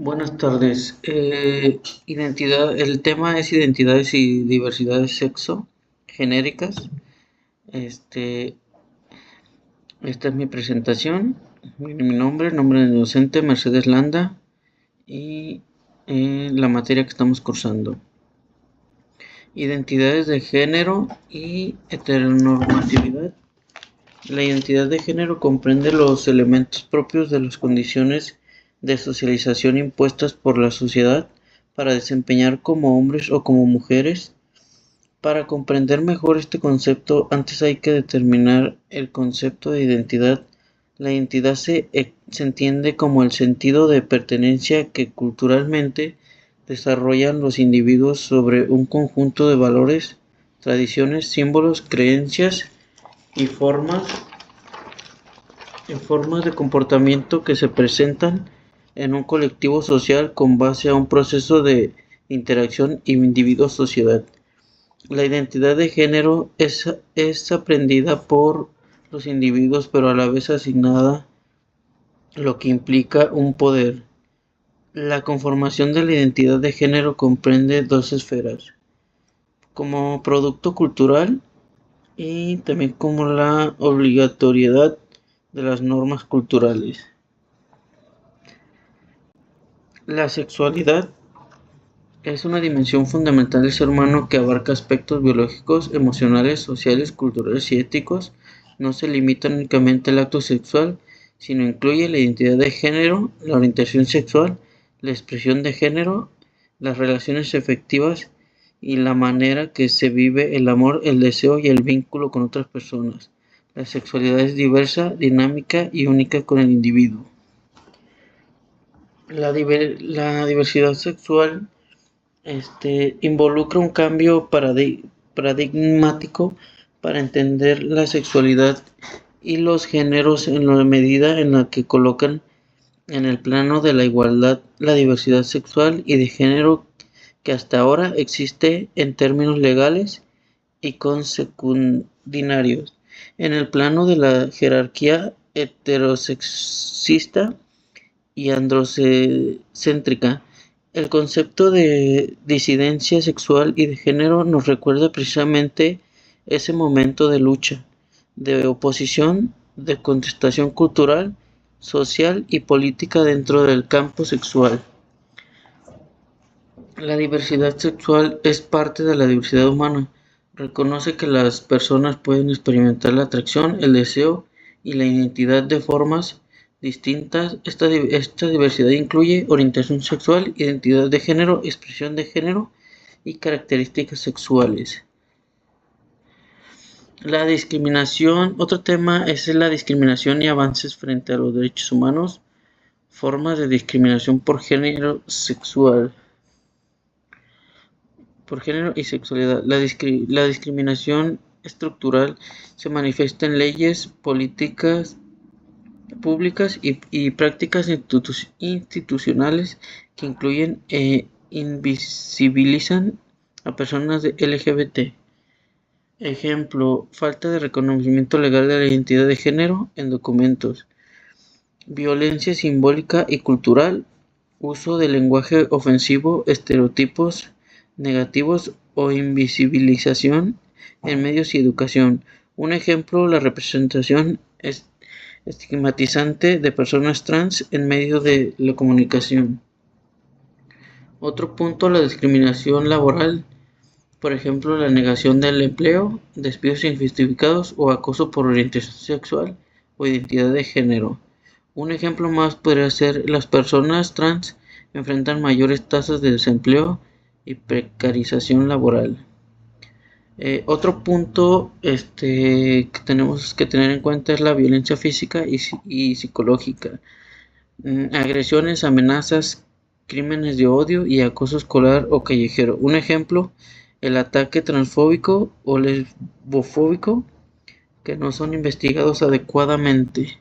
Buenas tardes. El tema es identidades y diversidad de sexo genéricas. Este, esta es mi presentación. Nombre de docente Mercedes Landa y la materia que estamos cursando. Identidades de género y heteronormatividad. La identidad de género comprende los elementos propios de las condiciones de socialización impuestas por la sociedad para desempeñar como hombres o como mujeres. Para comprender mejor este concepto, antes hay que determinar el concepto de identidad. La identidad se entiende como el sentido de pertenencia que culturalmente desarrollan los individuos sobre un conjunto de valores, tradiciones, símbolos, creencias y formas de comportamiento que se presentan en un colectivo social con base a un proceso de interacción individuo-sociedad. La identidad de género es aprendida por los individuos, pero a la vez asignada, lo que implica un poder. La conformación de la identidad de género comprende dos esferas, como producto cultural y también como la obligatoriedad de las normas culturales. La sexualidad es una dimensión fundamental del ser humano que abarca aspectos biológicos, emocionales, sociales, culturales y éticos. No se limita únicamente al acto sexual, sino incluye la identidad de género, la orientación sexual, la expresión de género, las relaciones efectivas y la manera que se vive el amor, el deseo y el vínculo con otras personas. La sexualidad es diversa, dinámica y única con el individuo. La diversidad sexual involucra un cambio paradigmático para entender la sexualidad y los géneros en la medida en la que colocan en el plano de la igualdad la diversidad sexual y de género que hasta ahora existe en términos legales y consecundinarios. En el plano de la jerarquía heterosexista y androcéntrica. El concepto de disidencia sexual y de género nos recuerda precisamente ese momento de lucha, de oposición, de contestación cultural, social y política dentro del campo sexual. La diversidad sexual es parte de la diversidad humana. Reconoce que las personas pueden experimentar la atracción, el deseo y la identidad de formas distintas. Esta diversidad incluye orientación sexual, identidad de género, expresión de género y características sexuales. La discriminación, otro tema es la discriminación y avances frente a los derechos humanos, formas de discriminación por género sexual. Por género y sexualidad. La discriminación estructural se manifiesta en leyes, políticas públicas y prácticas institucionales que incluyen e invisibilizan a personas de LGBT. Ejemplo, falta de reconocimiento legal de la identidad de género en documentos, violencia simbólica y cultural, uso de lenguaje ofensivo, estereotipos negativos o invisibilización en medios y educación. Un ejemplo, la representación estigmatizante de personas trans en medios de la comunicación. Otro punto, la discriminación laboral, por ejemplo, la negación del empleo, despidos injustificados o acoso por orientación sexual o identidad de género. Un ejemplo más podría ser las personas trans enfrentan mayores tasas de desempleo y precarización laboral. Otro punto que tenemos que tener en cuenta es la violencia física y psicológica. Agresiones, amenazas, crímenes de odio y acoso escolar o callejero. Un ejemplo, el ataque transfóbico o lesbofóbico que no son investigados adecuadamente.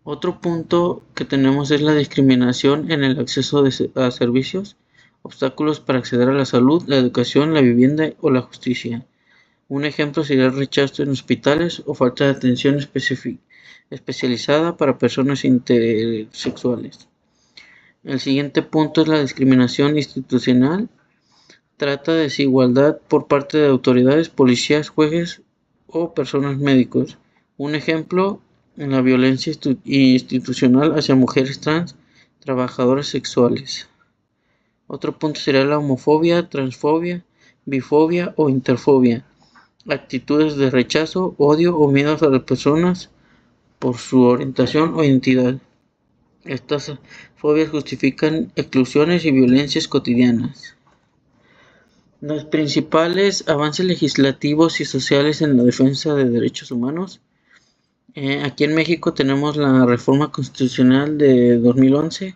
Otro punto que tenemos es la discriminación en el acceso a servicios, obstáculos para acceder a la salud, la educación, la vivienda o la justicia. Un ejemplo sería el rechazo en hospitales o falta de atención especializada para personas intersexuales. El siguiente punto es la discriminación institucional. Trata de desigualdad por parte de autoridades, policías, jueces o personas médicos. Un ejemplo, en la violencia institucional hacia mujeres trans, trabajadoras sexuales. Otro punto sería la homofobia, transfobia, bifobia o interfobia. Actitudes de rechazo, odio o miedo a las personas por su orientación o identidad. Estas fobias justifican exclusiones y violencias cotidianas. Los principales avances legislativos y sociales en la defensa de derechos humanos. Aquí en México tenemos la reforma constitucional de 2011.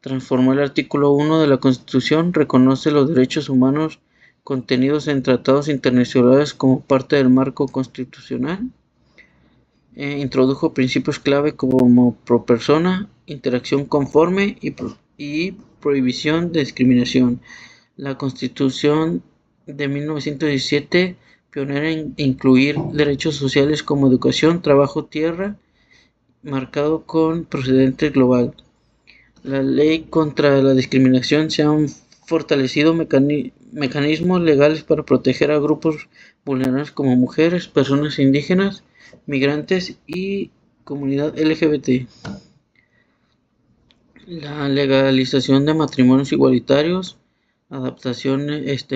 Transformó el artículo 1 de la Constitución, reconoce los derechos humanos contenidos en tratados internacionales como parte del marco constitucional. Introdujo principios clave como pro persona, interacción conforme y prohibición de discriminación. La Constitución de 1917, pionera en incluir derechos sociales como educación, trabajo, tierra, marcado con precedente global. La ley contra la discriminación se han fortalecido mecanismos legales para proteger a grupos vulnerables como mujeres, personas indígenas, migrantes y comunidad LGBT. La legalización de matrimonios igualitarios, adaptación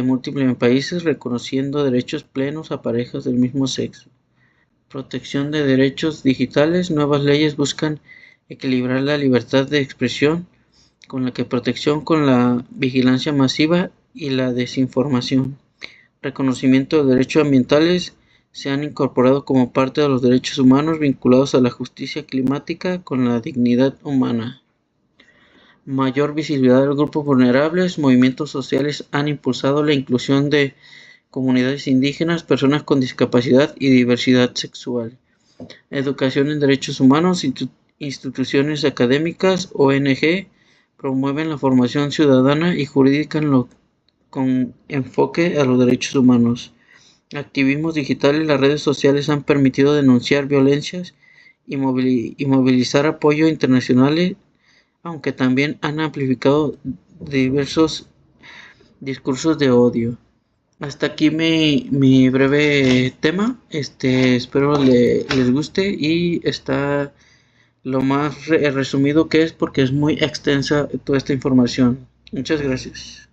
múltiple en países, reconociendo derechos plenos a parejas del mismo sexo. Protección de derechos digitales, nuevas leyes buscan equilibrar la libertad de expresión con la protección con la vigilancia masiva y la desinformación. Reconocimiento de derechos ambientales se han incorporado como parte de los derechos humanos vinculados a la justicia climática con la dignidad humana. Mayor visibilidad de los grupos vulnerables, movimientos sociales han impulsado la inclusión de comunidades indígenas, personas con discapacidad y diversidad sexual. Educación en derechos humanos, instituciones académicas, ONG, promueven la formación ciudadana y jurídica con enfoque a los derechos humanos. Activismos digitales, las redes sociales han permitido denunciar violencias y movilizar apoyo internacional, aunque también han amplificado diversos discursos de odio. Hasta aquí mi breve tema. Espero les guste y está lo más resumido que es porque es muy extensa toda esta información. Muchas gracias.